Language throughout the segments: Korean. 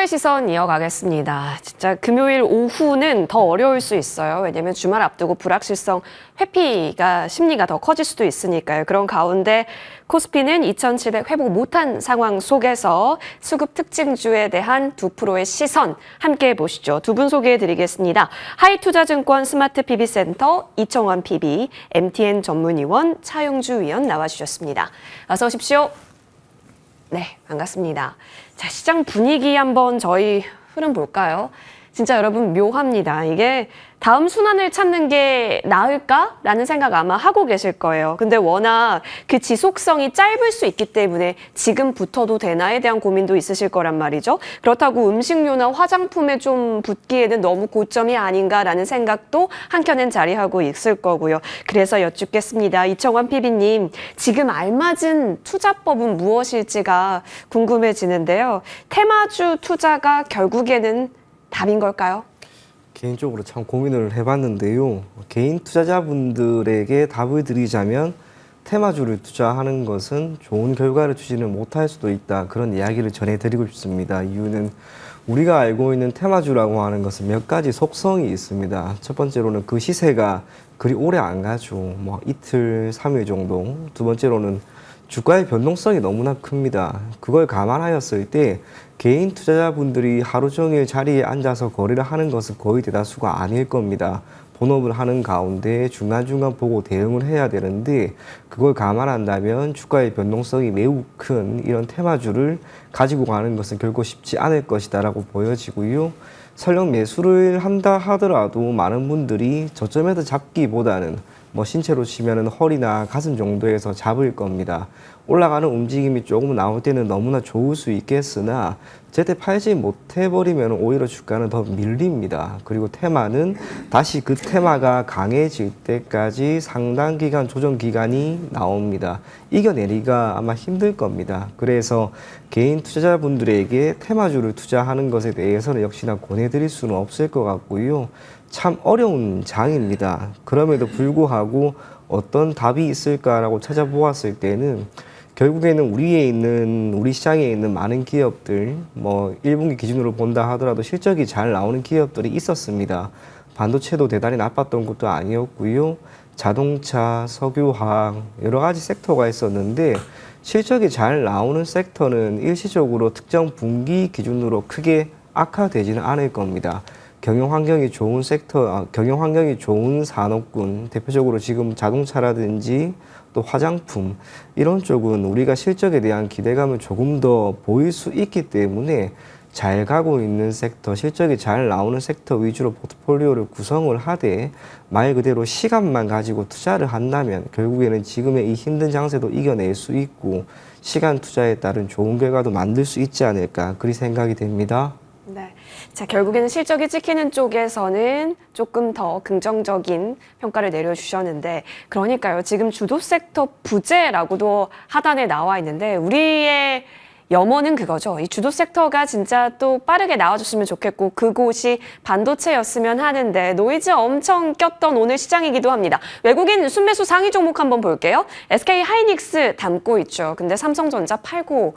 2프로의 시선 이어가겠습니다. 진짜 금요일 오후는 더 어려울 수 있어요. 왜냐하면 주말 앞두고 불확실성 회피가 심리가 더 커질 수도 있으니까요. 그런 가운데 코스피는 2,700 회복 못한 상황 속에서 수급 특징주에 대한 2프로의 시선 함께 보시죠. 두 분 소개해드리겠습니다. 하이투자증권 스마트 PB센터 이청원 PB, MTN 전문위원 차용주 위원 나와주셨습니다. 어서 오십시오. 네, 반갑습니다. 자, 시장 분위기 한번 저희 흐름 볼까요? 진짜 여러분 묘합니다. 이게 다음 순환을 찾는 게 나을까라는 생각 아마 하고 계실 거예요. 근데 워낙 그 지속성이 짧을 수 있기 때문에 지금부터도 되나에 대한 고민도 있으실 거란 말이죠. 그렇다고 음식료나 화장품에 좀 붙기에는 너무 고점이 아닌가라는 생각도 한켠엔 자리하고 있을 거고요. 그래서 여쭙겠습니다. 이청원 PB님, 지금 알맞은 투자법은 무엇일지가 궁금해지는데요. 테마주 투자가 결국에는 답인 걸까요? 개인적으로 참 고민을 해봤는데요. 개인 투자자분들에게 답을 드리자면 테마주를 투자하는 것은 좋은 결과를 주지는 못할 수도 있다. 그런 이야기를 전해드리고 싶습니다. 이유는 우리가 알고 있는 테마주라고 하는 것은 몇 가지 속성이 있습니다. 첫 번째로는 그 시세가 그리 오래 안 가죠. 뭐 이틀, 3일 정도. 두 번째로는 주가의 변동성이 너무나 큽니다. 그걸 감안하였을 때 개인 투자자분들이 하루 종일 자리에 앉아서 거래를 하는 것은 거의 대다수가 아닐 겁니다. 본업을 하는 가운데 중간중간 보고 대응을 해야 되는데 그걸 감안한다면 주가의 변동성이 매우 큰 이런 테마주를 가지고 가는 것은 결코 쉽지 않을 것이다 라고 보여지고요. 설령 매수를 한다 하더라도 많은 분들이 저점에서 잡기보다는 뭐 신체로 치면은 허리나 가슴 정도에서 잡을 겁니다. 올라가는 움직임이 조금 나올 때는 너무나 좋을 수 있겠으나 제때 팔지 못해버리면 오히려 주가는 더 밀립니다. 그리고 테마는 다시 그 테마가 강해질 때까지 상당 기간 조정 기간이 나옵니다. 이겨내기가 아마 힘들 겁니다. 그래서 개인 투자자분들에게 테마주를 투자하는 것에 대해서는 역시나 권해드릴 수는 없을 것 같고요. 참 어려운 장입니다. 그럼에도 불구하고 어떤 답이 있을까라고 찾아보았을 때는 결국에는 우리 시장에 있는 많은 기업들, 뭐 1분기 기준으로 본다 하더라도 실적이 잘 나오는 기업들이 있었습니다. 반도체도 대단히 나빴던 것도 아니었고요. 자동차, 석유화학 여러 가지 섹터가 있었는데 실적이 잘 나오는 섹터는 일시적으로 특정 분기 기준으로 크게 악화되지는 않을 겁니다. 경영 환경이 좋은 경영 환경이 좋은 산업군, 대표적으로 지금 자동차라든지 또 화장품 이런 쪽은 우리가 실적에 대한 기대감을 조금 더 보일 수 있기 때문에 잘 가고 있는 섹터, 실적이 잘 나오는 sek터 위주로 포트폴리오를 구성을 하되 말 그대로 시간만 가지고 투자를 한다면 결국에는 지금의 이 힘든 장세도 이겨낼 수 있고 시간 투자에 따른 좋은 결과도 만들 수 있지 않을까 그리 생각이 됩니다. 네. 자, 결국에는 실적이 찍히는 쪽에서는 조금 더 긍정적인 평가를 내려주셨는데, 그러니까요, 지금 주도 섹터 부재라고도 하단에 나와 있는데, 우리의 염원은 그거죠. 이 주도 섹터가 진짜 또 빠르게 나와줬으면 좋겠고, 그곳이 반도체였으면 하는데, 노이즈 엄청 꼈던 오늘 시장이기도 합니다. 외국인 순매수 상위 종목 한번 볼게요. SK 하이닉스 담고 있죠. 근데 삼성전자 팔고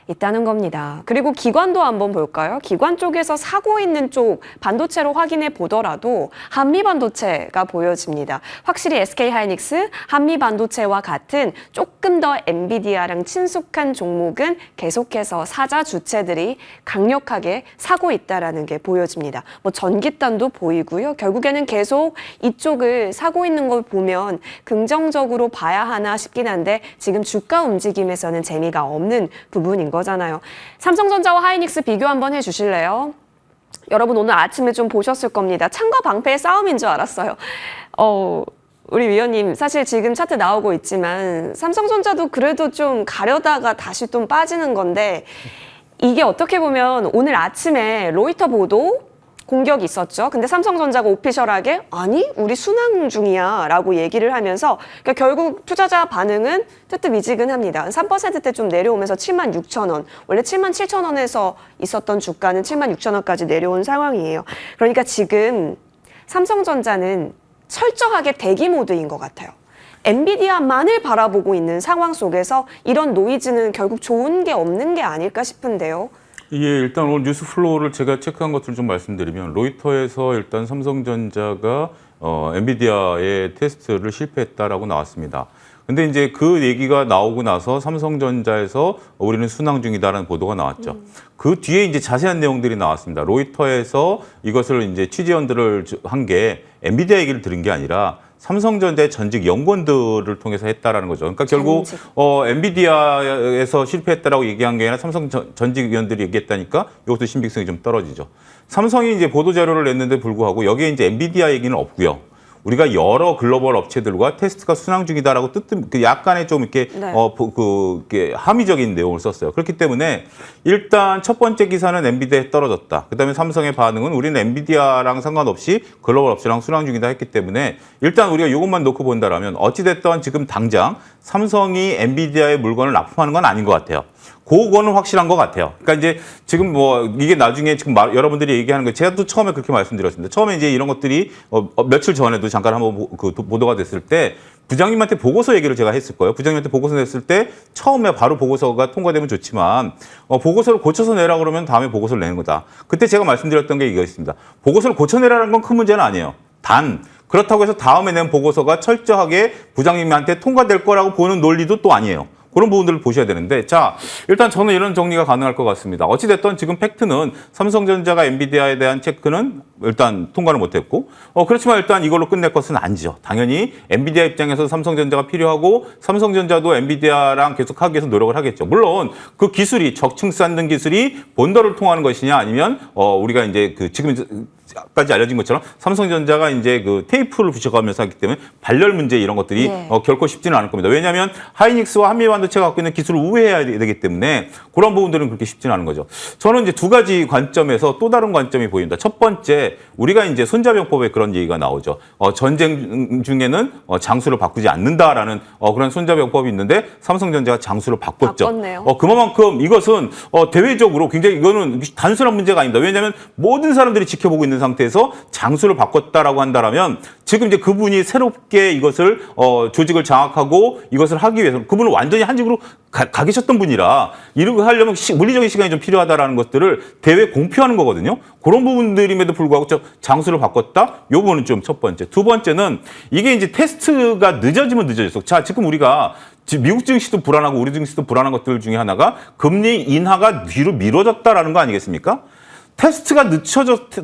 있다는 겁니다. 그리고 기관도 한번 볼까요? 기관 쪽에서 사고 있는 쪽 반도체로 확인해 보더라도 한미반도체가 보여집니다. 확실히 SK하이닉스, 한미반도체와 같은 조금 더 엔비디아랑 친숙한 종목은 계속해서 사자 주체들이 강력하게 사고 있다는 게 보여집니다. 뭐 전기단도 보이고요. 결국에는 계속 이쪽을 사고 있는 걸 보면 긍정적으로 봐야 하나 싶긴 한데 지금 주가 움직임에서는 재미가 없는 부분인 거잖아요. 삼성전자와 하이닉스 비교 한번 해주실래요? 여러분 오늘 아침에 좀 보셨을 겁니다. 창과 방패의 싸움인 줄 알았어요. 우리 위원님 사실 지금 차트 나오고 있지만 삼성전자도 그래도 좀 가려다가 다시 좀 빠지는 건데 이게 어떻게 보면 오늘 아침에 로이터 보도 공격이 있었죠. 근데 삼성전자가 오피셜하게 아니 우리 순항 중이야 라고 얘기를 하면서 그러니까 결국 투자자 반응은 뜨뜻미지근합니다. 3%대 좀 내려오면서 76,000원 원래 77,000원에서 있었던 주가는 76,000원까지 내려온 상황이에요. 그러니까 지금 삼성전자는 철저하게 대기 모드인 것 같아요. 엔비디아만을 바라보고 있는 상황 속에서 이런 노이즈는 결국 좋은 게 없는 게 아닐까 싶은데요. 예, 일단 오늘 뉴스 플로우를 제가 체크한 것들을 좀 말씀드리면 로이터에서 일단 삼성전자가 엔비디아의 테스트를 실패했다라고 나왔습니다. 근데 이제 그 얘기가 나오고 나서 삼성전자에서 우리는 순항 중이다라는 보도가 나왔죠. 그 뒤에 이제 자세한 내용들이 나왔습니다. 로이터에서 이것을 이제 취재원들을 한 게 엔비디아 얘기를 들은 게 아니라 삼성전자의 전직 연구원들을 통해서 했다라는 거죠. 그러니까 결국 엔비디아에서 실패했다라고 얘기한 게 아니라 삼성 전직 위원들이 얘기했다니까 이것도 신빙성이 좀 떨어지죠. 삼성이 이제 보도 자료를 냈는데 불구하고 여기에 이제 엔비디아 얘기는 없고요. 우리가 여러 글로벌 업체들과 테스트가 순항 중이다라고 약간의 좀 이렇게 네. 이렇게 함의적인 내용을 썼어요. 그렇기 때문에 일단 첫 번째 기사는 엔비디아에 떨어졌다. 그다음에 삼성의 반응은 우리는 엔비디아랑 상관없이 글로벌 업체랑 순항 중이다 했기 때문에 일단 우리가 이것만 놓고 본다라면 어찌됐든 지금 당장 삼성이 엔비디아의 물건을 납품하는 건 아닌 것 같아요. 그거는 확실한 것 같아요. 그러니까 이제 지금 뭐 이게 나중에 지금 여러분들이 얘기하는 거 제가 또 처음에 그렇게 말씀드렸습니다. 처음에 이제 이런 것들이 며칠 전에도 잠깐 한번 보도가 됐을 때 부장님한테 보고서 얘기를 제가 했을 거예요. 부장님한테 보고서 냈을 때 처음에 바로 보고서가 통과되면 좋지만 보고서를 고쳐서 내라 그러면 다음에 보고서를 내는 거다. 그때 제가 말씀드렸던 게 이거였습니다. 보고서를 고쳐내라는 건 큰 문제는 아니에요. 단 그렇다고 해서 다음에 낸 보고서가 철저하게 부장님한테 통과될 거라고 보는 논리도 또 아니에요. 그런 부분들을 보셔야 되는데 자 일단 저는 이런 정리가 가능할 것 같습니다. 어찌됐든 지금 팩트는 삼성전자가 엔비디아에 대한 체크는 일단 통과를 못했고 그렇지만 일단 이걸로 끝낼 것은 아니죠. 당연히 엔비디아 입장에서 삼성전자가 필요하고 삼성전자도 엔비디아랑 계속 하기 위해서 노력을 하겠죠. 물론 그 기술이 적층 쌓는 기술이 본더를 통하는 것이냐 아니면 우리가 이제 지금까지 알려진 것처럼 삼성전자가 이제 그 테이프를 붙여가면서 하기 때문에 발열 문제 이런 것들이 결코 쉽지는 않을 겁니다. 왜냐하면 하이닉스와 한미반도체가 갖고 있는 기술을 우회해야 되기 때문에 그런 부분들은 그렇게 쉽지는 않은 거죠. 저는 이제 두 가지 관점에서 또 다른 관점이 보입니다. 첫 번째, 우리가 이제 손자병법에 그런 얘기가 나오죠. 전쟁 중에는 장수를 바꾸지 않는다라는 그런 손자병법이 있는데 삼성전자가 장수를 바꿨죠. 바꿨네요. 그만큼 이것은 대외적으로 굉장히 이거는 단순한 문제가 아닙니다. 왜냐하면 모든 사람들이 지켜보고 있는 상태에서 장수를 바꿨다라고 한다면 지금 이제 그분이 새롭게 이것을 조직을 장악하고 이것을 하기 위해서 그분은 완전히 한직으로 가 계셨던 분이라 이렇게 하려면 물리적인 시간이 좀 필요하다라는 것들을 대외 공표하는 거거든요. 그런 부분들임에도 불구하고 장수를 바꿨다? 이 부분은 좀 첫 번째. 두 번째는 이게 이제 테스트가 늦어지면 늦어졌어. 자, 지금 우리가 미국 증시도 불안하고 우리 증시도 불안한 것들 중에 하나가 금리 인하가 뒤로 미뤄졌다라는 거 아니겠습니까? 테스트가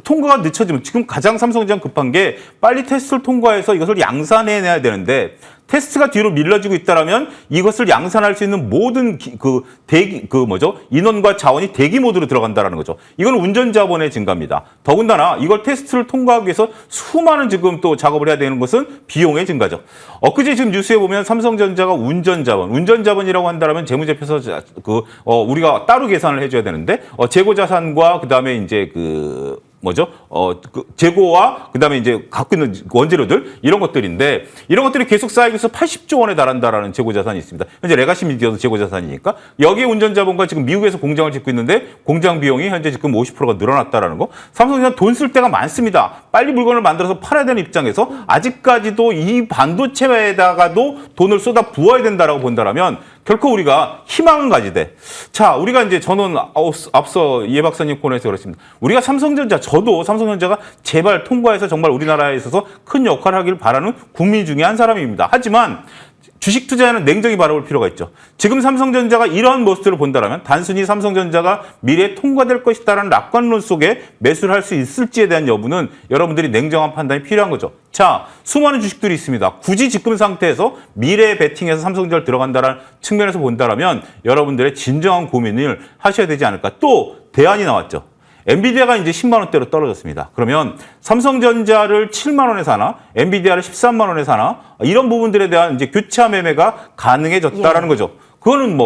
통과가 늦춰지면 지금 가장 삼성전자 급한 게 빨리 테스트를 통과해서 이것을 양산해내야 되는데 테스트가 뒤로 밀려지고 있다라면 이것을 양산할 수 있는 모든 인원과 자원이 대기 모드로 들어간다라는 거죠. 이건 운전 자본의 증가입니다. 더군다나 이걸 테스트를 통과하기 위해서 수많은 지금 또 작업을 해야 되는 것은 비용의 증가죠. 엊그제 지금 뉴스에 보면 삼성전자가 운전 자본이라고 한다라면 재무제표에서 우리가 따로 계산을 해줘야 되는데 재고 자산과 그다음에 이제 재고와 그다음에 이제 갖고 있는 원재료들 이런 것들인데 이런 것들이 계속 쌓이기 위해서 80조 원에 달한다라는 재고 자산이 있습니다. 현재 레가시 미디어도 재고 자산이니까 여기에 운전 자본과 지금 미국에서 공장을 짓고 있는데 공장 비용이 현재 지금 50%가 늘어났다라는 거. 삼성전자 돈 쓸 데가 많습니다. 빨리 물건을 만들어서 팔아야 되는 입장에서 아직까지도 이 반도체에다가도 돈을 쏟아 부어야 된다라고 본다라면 결코 우리가 희망은 가지되 자 우리가 이제 저는 앞서 이해 박사님 코너에서 그렇습니다. 우리가 저도 삼성전자가 제발 통과해서 정말 우리나라에 있어서 큰 역할을 하길 바라는 국민 중에 한 사람입니다. 하지만 주식 투자에는 냉정히 바라볼 필요가 있죠. 지금 삼성전자가 이러한 모습들을 본다면 단순히 삼성전자가 미래에 통과될 것이다라는 낙관론 속에 매수를 할 수 있을지에 대한 여부는 여러분들이 냉정한 판단이 필요한 거죠. 자, 수많은 주식들이 있습니다. 굳이 지금 상태에서 미래에 베팅해서 삼성전자를 들어간다는 측면에서 본다면 여러분들의 진정한 고민을 하셔야 되지 않을까. 또 대안이 나왔죠. 엔비디아가 이제 10만 원대로 떨어졌습니다. 그러면 삼성전자를 7만 원에 사나, 엔비디아를 13만 원에 사나 이런 부분들에 대한 이제 교차 매매가 가능해졌다라는 거죠. 그거는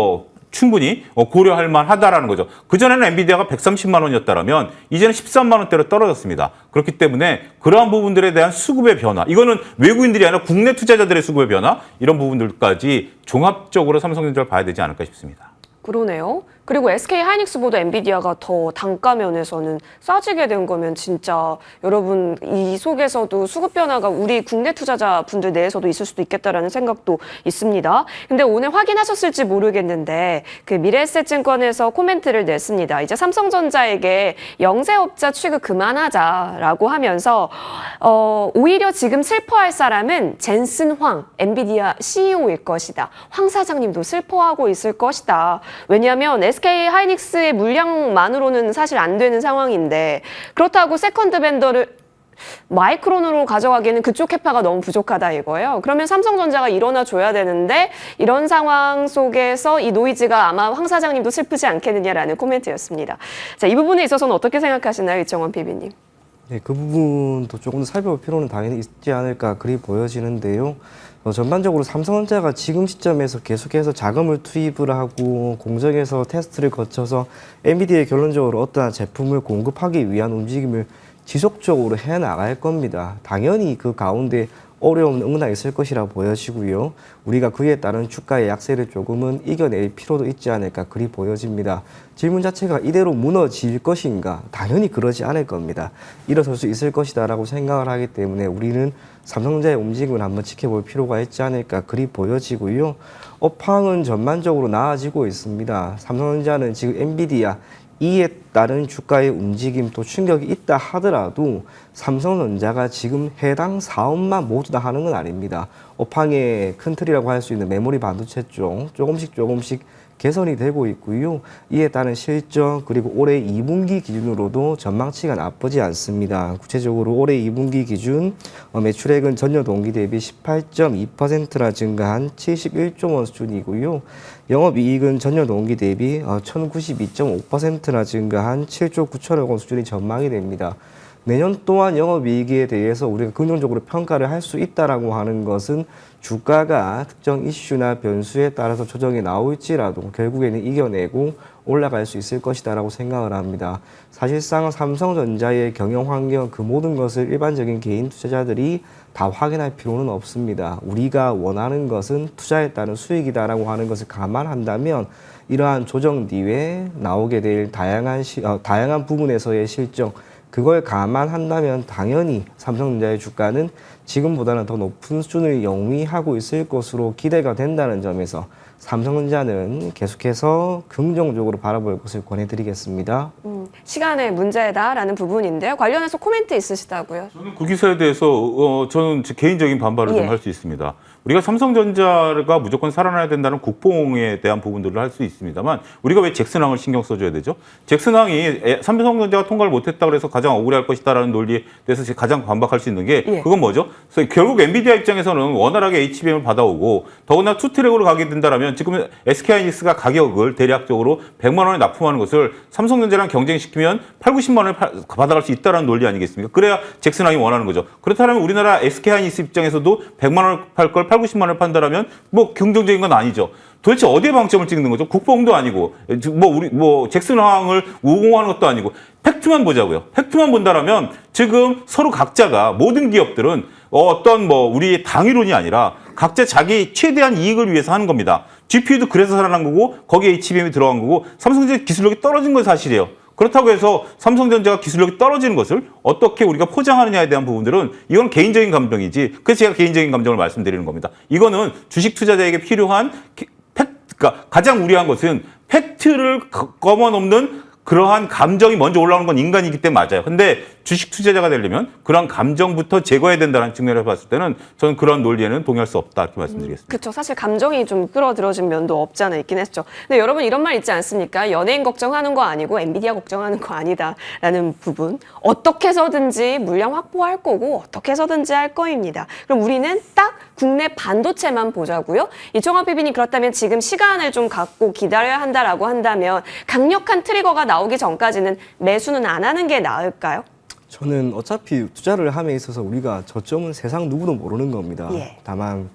충분히 고려할 만하다라는 거죠. 그전에는 엔비디아가 130만 원이었다면 이제는 13만 원대로 떨어졌습니다. 그렇기 때문에 그러한 부분들에 대한 수급의 변화, 이거는 외국인들이 아니라 국내 투자자들의 수급의 변화 이런 부분들까지 종합적으로 삼성전자를 봐야 되지 않을까 싶습니다. 그러네요. 그리고 SK 하이닉스보다 엔비디아가 더 단가 면에서는 싸지게 된 거면 진짜 여러분 이 속에서도 수급 변화가 우리 국내 투자자분들 내에서도 있을 수도 있겠다라는 생각도 있습니다. 근데 오늘 확인하셨을지 모르겠는데 그 미래에셋증권에서 코멘트를 냈습니다. 이제 삼성전자에게 영세업자 취급 그만하자라고 하면서 오히려 지금 슬퍼할 사람은 젠슨 황 엔비디아 CEO일 것이다. 황 사장님도 슬퍼하고 있을 것이다. 왜냐하면 SK 하이닉스의 물량만으로는 사실 안 되는 상황인데 그렇다고 세컨드 벤더를 마이크론으로 가져가기에는 그쪽 캐파가 너무 부족하다 이거예요. 그러면 삼성전자가 일어나 줘야 되는데 이런 상황 속에서 이 노이즈가 아마 황 사장님도 슬프지 않겠느냐라는 코멘트였습니다. 자, 이 부분에 있어서는 어떻게 생각하시나요, 이청원 PB님? 네, 그 부분도 조금 더 살펴볼 필요는 당연히 있지 않을까 그리 보여지는데요. 전반적으로 삼성전자가 지금 시점에서 계속해서 자금을 투입을 하고 공정에서 테스트를 거쳐서 엔비디아에 결론적으로 어떠한 제품을 공급하기 위한 움직임을 지속적으로 해나갈 겁니다. 당연히 그 가운데 어려움은 응나 있을 것이라 보여지고요. 우리가 그에 따른 주가의 약세를 조금은 이겨낼 필요도 있지 않을까 그리 보여집니다. 질문 자체가 이대로 무너질 것인가? 당연히 그러지 않을 겁니다. 일어설 수 있을 것이다라고 생각을 하기 때문에 우리는 삼성전자의 움직임을 한번 지켜볼 필요가 있지 않을까 그리 보여지고요. 업황은 전반적으로 나아지고 있습니다. 삼성전자는 지금 엔비디아 이에 따른 주가의 움직임 또 충격이 있다 하더라도 삼성전자가 지금 해당 사업만 모두 다 하는 건 아닙니다. 업황의 큰 틀이라고 할 수 있는 메모리 반도체 쪽 조금씩 개선이 되고 있고요. 이에 따른 실적 그리고 올해 2분기 기준으로도 전망치가 나쁘지 않습니다. 구체적으로 올해 2분기 기준 매출액은 전년 동기 대비 18.2%나 증가한 71조 원 수준이고요. 영업이익은 전년 동기 대비 1092.5%나 증가한 7조 9천억 원 수준이 전망이 됩니다. 내년 또한 영업이익에 대해서 우리가 긍정적으로 평가를 할 수 있다라고 하는 것은 주가가 특정 이슈나 변수에 따라서 조정이 나올지라도 결국에는 이겨내고 올라갈 수 있을 것이다라고 생각을 합니다. 사실상 삼성전자의 경영 환경 그 모든 것을 일반적인 개인 투자자들이 다 확인할 필요는 없습니다. 우리가 원하는 것은 투자에 따른 수익이다라고 하는 것을 감안한다면 이러한 조정 뒤에 나오게 될 다양한 부분에서의 실적 그걸 감안한다면 당연히 삼성전자의 주가는 지금보다는 더 높은 수준을 영위하고 있을 것으로 기대가 된다는 점에서 삼성전자는 계속해서 긍정적으로 바라볼 것을 권해드리겠습니다. 시간의 문제다라는 부분인데요. 관련해서 코멘트 있으시다고요? 저는 그 기사에 대해서 저는 제 개인적인 반발을 좀 할 수 있습니다. 우리가 삼성전자가 무조건 살아나야 된다는 국뽕에 대한 부분들을 할 수 있습니다만 우리가 왜 잭슨항을 신경 써줘야 되죠? 잭슨항이 삼성전자가 통과를 못했다고 해서 가장 억울할 것이다라는 논리에 대해서 가장 반박할 수 있는 게 그건 뭐죠? 그래서 결국 엔비디아 입장에서는 원활하게 HBM을 받아오고 더구나 투트랙으로 가게 된다면 지금 SK하이닉스가 가격을 대략적으로 100만 원에 납품하는 것을 삼성전자랑 경쟁시키면 8, 90만 원에 받아갈 수 있다는 논리 아니겠습니까? 그래야 잭슨항이 원하는 거죠. 그렇다면 우리나라 SK하이닉스 입장에서도 100만 원을 팔 걸 8, 90만 원을 판다라면 뭐 긍정적인 건 아니죠. 도대체 어디에 방점을 찍는 거죠? 국뽕도 아니고 우리 잭슨항을 우공하는 것도 아니고 팩트만 보자고요. 팩트만 본다라면 지금 서로 각자가 모든 기업들은 어떤 우리 당위론이 아니라 각자 자기 최대한 이익을 위해서 하는 겁니다. GPU도 그래서 살아난 거고 거기에 HBM이 들어간 거고 삼성전자 기술력이 떨어진 건 사실이에요. 그렇다고 해서 삼성전자가 기술력이 떨어지는 것을 어떻게 우리가 포장하느냐에 대한 부분들은 이건 개인적인 감정이지. 그래서 제가 개인적인 감정을 말씀드리는 겁니다. 이거는 주식 투자자에게 필요한 그러니까 가장 우려한 것은 팩트를 거머넘는 그러한 감정이 먼저 올라오는 건 인간이기 때문에 맞아요. 근데 주식 투자자가 되려면 그런 감정부터 제거해야 된다는 측면에서 봤을 때는 저는 그런 논리에는 동의할 수 없다 이렇게 말씀드리겠습니다. 그렇죠. 사실 감정이 좀 끌어들어진 면도 없지 않아 있긴 했죠. 근데 여러분 이런 말 있지 않습니까? 연예인 걱정하는 거 아니고 엔비디아 걱정하는 거 아니다라는 부분. 어떻게 해서든지 물량 확보할 거고 어떻게 해서든지 할 거입니다. 그럼 우리는 딱 국내 반도체만 보자고요. 이청원 PB님 그렇다면 지금 시간을 좀 갖고 기다려야 한다라고 한다면 강력한 트리거가 나오기 전까지는 매수는 안 하는 게 나을까요? 저는 어차피 투자를 함에 있어서 우리가 저점은 세상 누구도 모르는 겁니다. 예. 다만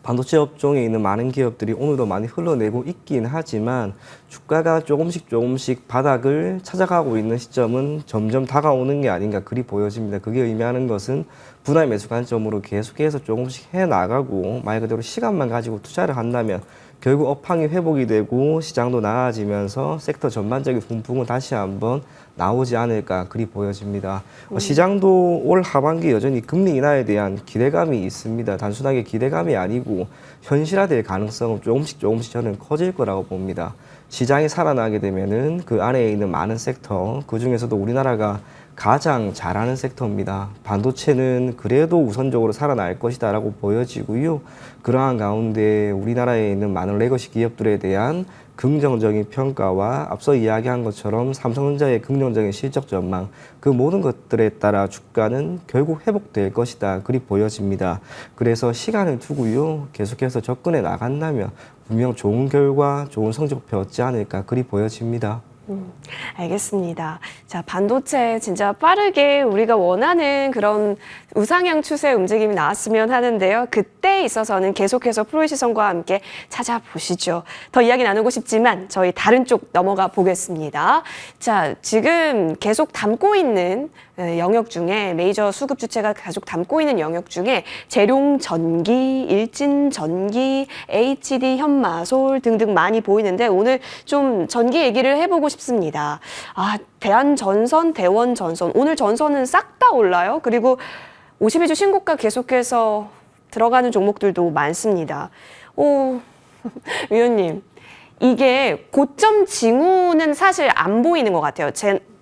반도체 업종에 있는 많은 기업들이 오늘도 많이 흘러내고 있긴 하지만 주가가 조금씩 바닥을 찾아가고 있는 시점은 점점 다가오는 게 아닌가 그리 보여집니다. 그게 의미하는 것은 분할 매수 관점으로 계속해서 조금씩 해나가고 말 그대로 시간만 가지고 투자를 한다면 결국 업황이 회복이 되고 시장도 나아지면서 섹터 전반적인 분풍은 다시 한번 나오지 않을까 그리 보여집니다. 시장도 올 하반기 여전히 금리 인하에 대한 기대감이 있습니다. 단순하게 기대감이 아니고 현실화될 가능성은 조금씩 저는 커질 거라고 봅니다. 시장이 살아나게 되면은 그 안에 있는 많은 섹터, 그 중에서도 우리나라가 가장 잘하는 섹터입니다. 반도체는 그래도 우선적으로 살아날 것이다라고 보여지고요. 그러한 가운데 우리나라에 있는 많은 레거시 기업들에 대한 긍정적인 평가와 앞서 이야기한 것처럼 삼성전자의 긍정적인 실적 전망, 그 모든 것들에 따라 주가는 결국 회복될 것이다. 그리 보여집니다. 그래서 시간을 두고요. 계속해서 접근해 나간다면 분명 좋은 결과, 좋은 성적표 얻지 않을까 그리 보여집니다. 알겠습니다. 자, 반도체 진짜 빠르게 우리가 원하는 그런 우상향 추세 움직임이 나왔으면 하는데요. 그때 있어서는 계속해서 프로의 시선과 함께 찾아보시죠. 더 이야기 나누고 싶지만 저희 다른 쪽 넘어가 보겠습니다. 자, 지금 계속 담고 있는 영역 중에 메이저 수급 주체가 계속 담고 있는 영역 중에 재룡 전기, 일진 전기, HD 현마솔 등등 많이 보이는데 오늘 좀 전기 얘기를 해보고 싶습니다. 아, 대한전선, 대원전선 오늘 전선은 싹 다 올라요. 그리고 52주 신고가 계속해서 들어가는 종목들도 많습니다. 오, 위원님. 이게 고점 징후는 사실 안 보이는 것 같아요.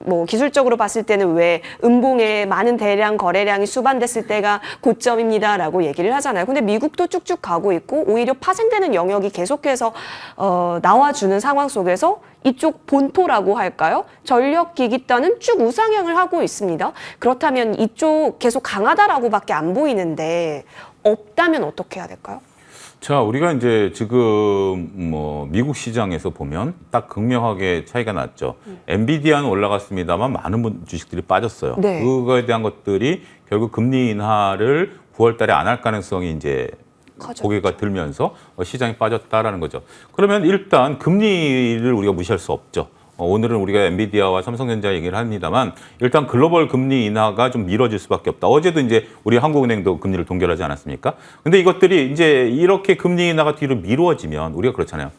뭐 기술적으로 봤을 때는 왜 음봉에 많은 대량 거래량이 수반됐을 때가 고점입니다라고 얘기를 하잖아요. 근데 미국도 쭉쭉 가고 있고 오히려 파생되는 영역이 계속해서 나와주는 상황 속에서 이쪽 본토라고 할까요? 전력기기단은 쭉 우상향을 하고 있습니다. 그렇다면 이쪽 계속 강하다라고밖에 안 보이는데 없다면 어떻게 해야 될까요? 자, 우리가 이제 지금 뭐 미국 시장에서 보면 딱 극명하게 차이가 났죠. 엔비디아는 올라갔습니다만 많은 주식들이 빠졌어요. 네. 그거에 대한 것들이 결국 금리 인하를 9월 달에 안 할 가능성이 이제 고개가 들면서 시장이 빠졌다라는 거죠. 그러면 일단 금리를 우리가 무시할 수 없죠. 오늘은 우리가 엔비디아와 삼성전자 얘기를 합니다만 일단 글로벌 금리 인하가 좀 미뤄질 수밖에 없다. 어제도 이제 우리 한국은행도 금리를 동결하지 않았습니까? 근데 이것들이 이제 이렇게 금리 인하가 뒤로 미루어지면 우리가 그렇잖아요.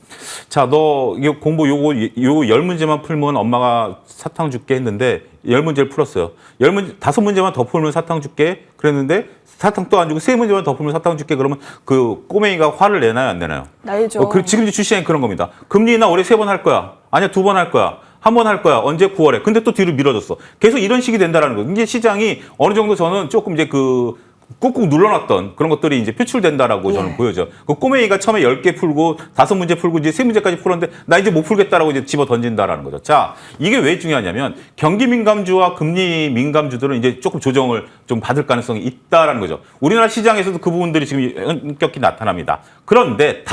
자, 너 이거 공부 요거 10문제만 풀면 엄마가 사탕 줄게 했는데 10문제를 풀었어요. 5문제만 더 풀면 사탕 줄게 그랬는데 사탕 또 안 주고 3문제만 더 풀면 사탕 줄게 그러면 그 꼬맹이가 화를 내나요, 안 내나요? 나죠. 지금 이제 주시장이 그런 겁니다. 금리 인하 올해 3번 할 거야. 아니야, 2번 할 거야. 1번 할 거야. 언제? 9월에. 근데 또 뒤로 미뤄졌어. 계속 이런 식이 된다라는 거예요. 이게 시장이 어느 정도 저는 조금 이제 꾹꾹 눌러놨던 그런 것들이 이제 표출된다라고 저는 보여져. 그 꼬맹이가 처음에 10개 풀고 5문제 풀고 이제 3문제까지 풀었는데 나 이제 못 풀겠다라고 이제 집어 던진다라는 거죠. 자, 이게 왜 중요하냐면 경기 민감주와 금리 민감주들은 이제 조금 조정을 좀 받을 가능성이 있다라는 거죠. 우리나라 시장에서도 그 부분들이 지금 현격히 나타납니다. 그런데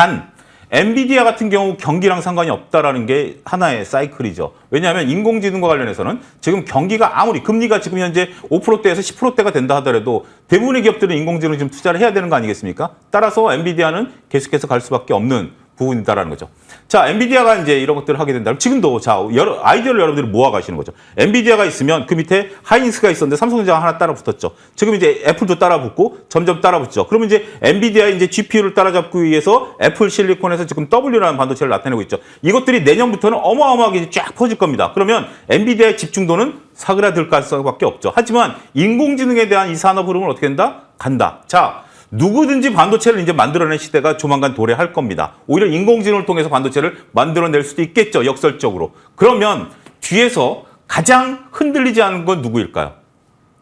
엔비디아 같은 경우 경기랑 상관이 없다라는 게 하나의 사이클이죠. 왜냐하면 인공지능과 관련해서는 지금 경기가 아무리 금리가 지금 현재 5%대에서 10%대가 된다 하더라도 대부분의 기업들은 인공지능을 지금 투자를 해야 되는 거 아니겠습니까? 따라서 엔비디아는 계속해서 갈 수밖에 없는 부분이다라는 거죠. 자, 엔비디아가 이제 이런 것들을 하게 된다면 지금도 여러 아이디어를 여러분들이 모아 가시는 거죠. 엔비디아가 있으면 그 밑에 하이닉스가 있었는데 삼성전자가 하나 따라 붙었죠. 지금 이제 애플도 따라 붙고 점점 따라 붙죠. 그러면 이제 엔비디아의 이제 GPU를 따라잡기 위해서 애플 실리콘에서 지금 W라는 반도체를 나타내고 있죠. 이것들이 내년부터는 어마어마하게 쫙 퍼질 겁니다. 그러면 엔비디아의 집중도는 사그라들 가능성밖에 없죠. 하지만 인공지능에 대한 이 산업 흐름은 어떻게 된다? 간다. 자, 누구든지 반도체를 이제 만들어낼 시대가 조만간 도래할 겁니다. 오히려 인공지능을 통해서 반도체를 만들어낼 수도 있겠죠, 역설적으로. 그러면 뒤에서 가장 흔들리지 않은 건 누구일까요?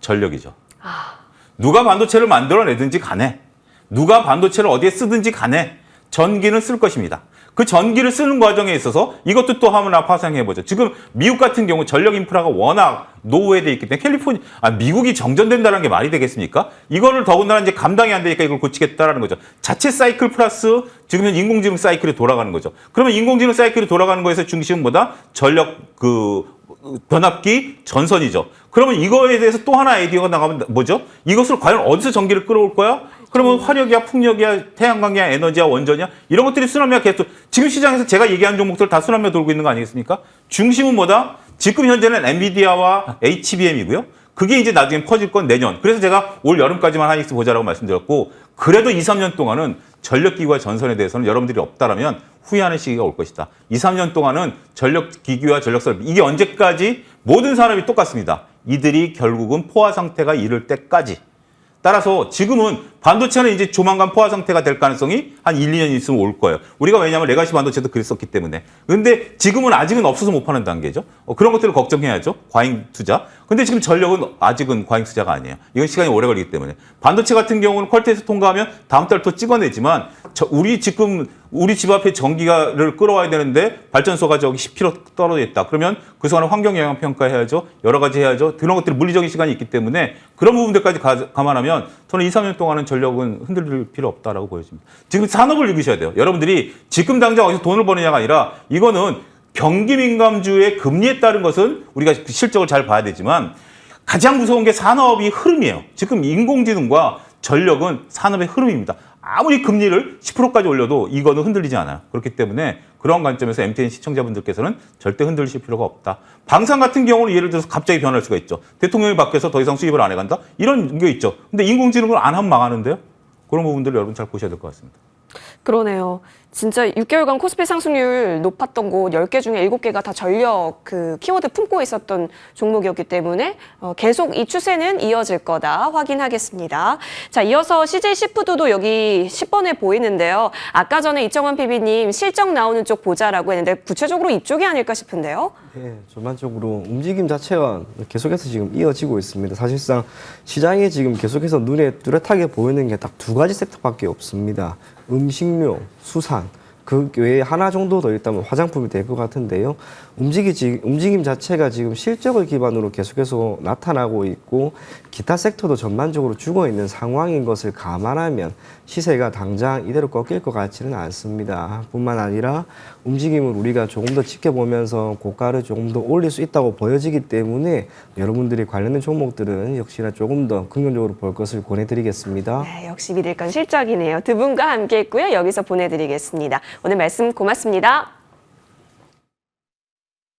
전력이죠. 누가 반도체를 만들어내든지 간에, 누가 반도체를 어디에 쓰든지 간에 전기는 쓸 것입니다. 그 전기를 쓰는 과정에 있어서 이것도 또 하나 파생해보죠. 지금 미국 같은 경우 전력 인프라가 워낙 노후화되어 있기 때문에 미국이 정전된다는 게 말이 되겠습니까? 이거를 더군다나 이제 감당이 안 되니까 이걸 고치겠다라는 거죠. 자체 사이클 플러스 지금 인공지능 사이클이 돌아가는 거죠. 그러면 인공지능 사이클이 돌아가는 거에서 중심은 뭐다? 전력 변압기 전선이죠. 그러면 이거에 대해서 또 하나 아이디어가 나가면 뭐죠? 이것을 과연 어디서 전기를 끌어올 거야? 그러면 화력이야, 풍력이야, 태양광이야, 에너지야, 원전이야 이런 것들이 쓰나미가 계속 지금 시장에서 제가 얘기한 종목들 다 쓰나미가 돌고 있는 거 아니겠습니까? 중심은 뭐다? 지금 현재는 엔비디아와 HBM이고요. 그게 이제 나중에 퍼질 건 내년. 그래서 제가 올 여름까지만 하이닉스 보자라고 말씀드렸고 그래도 2, 3년 동안은 전력기구와 전선에 대해서는 여러분들이 없다라면 후회하는 시기가 올 것이다. 2, 3년 동안은 전력기기와 전력설 이게 언제까지 모든 산업이 똑같습니다. 이들이 결국은 포화 상태가 이를 때까지. 따라서 지금은 반도체는 이제 조만간 포화 상태가 될 가능성이 한 1, 2년 있으면 올 거예요. 우리가 왜냐하면 레가시 반도체도 그랬었기 때문에. 근데 지금은 아직은 없어서 못 파는 단계죠. 그런 것들을 걱정해야죠. 과잉 투자. 근데 지금 전력은 아직은 과잉 투자가 아니에요. 이건 시간이 오래 걸리기 때문에. 반도체 같은 경우는 퀄테스트 통과하면 다음 달부터 찍어내지만 우리 집 앞에 전기를 끌어와야 되는데 발전소가 저기 10km 떨어져 있다. 그러면 그 동안에 환경 영향 평가해야죠. 여러 가지 해야죠. 그런 것들이 물리적인 시간이 있기 때문에 그런 부분들까지 감안하면 저는 2, 3년 동안은 전력은 흔들릴 필요 없다라고 보여집니다. 지금 산업을 읽으셔야 돼요. 여러분들이 지금 당장 어디서 돈을 버느냐가 아니라 이거는 경기 민감주의 금리에 따른 것은 우리가 실적을 잘 봐야 되지만 가장 무서운 게 산업이 흐름이에요. 지금 인공지능과 전력은 산업의 흐름입니다. 아무리 금리를 10%까지 올려도 이거는 흔들리지 않아요. 그렇기 때문에 그런 관점에서 MTN 시청자분들께서는 절대 흔들리실 필요가 없다. 방산 같은 경우는 예를 들어서 갑자기 변할 수가 있죠. 대통령이 바뀌어서 더 이상 수입을 안 해간다? 이런 게 있죠. 근데 인공지능을 안 하면 망하는데요? 그런 부분들을 여러분 잘 보셔야 될 것 같습니다. 그러네요. 진짜 6개월간 코스피 상승률 높았던 곳 10개 중에 7개가 다 전력 그 키워드 품고 있었던 종목이었기 때문에 계속 이 추세는 이어질 거다 확인하겠습니다. 자, 이어서 CJ 시푸드도 여기 10번에 보이는데요. 아까 전에 이정원 PB님 실적 나오는 쪽 보자라고 했는데 구체적으로 이쪽이 아닐까 싶은데요. 네, 전반적으로 움직임 자체가 계속해서 지금 이어지고 있습니다. 사실상 시장에 지금 계속해서 눈에 뚜렷하게 보이는 게 딱 두 가지 섹터밖에 없습니다. 음식료, 수산, 그 외에 하나 정도 더 있다면 화장품이 될 것 같은데요. 움직임 자체가 지금 실적을 기반으로 계속해서 나타나고 있고 기타 섹터도 전반적으로 죽어 있는 상황인 것을 감안하면 시세가 당장 이대로 꺾일 것 같지는 않습니다. 뿐만 아니라 움직임을 우리가 조금 더 지켜보면서 고가를 조금 더 올릴 수 있다고 보여지기 때문에 여러분들이 관련된 종목들은 역시나 조금 더 긍정적으로 볼 것을 권해드리겠습니다. 네, 역시 믿을 건 실적이네요. 두 분과 함께 했고요. 여기서 보내드리겠습니다. 오늘 말씀 고맙습니다.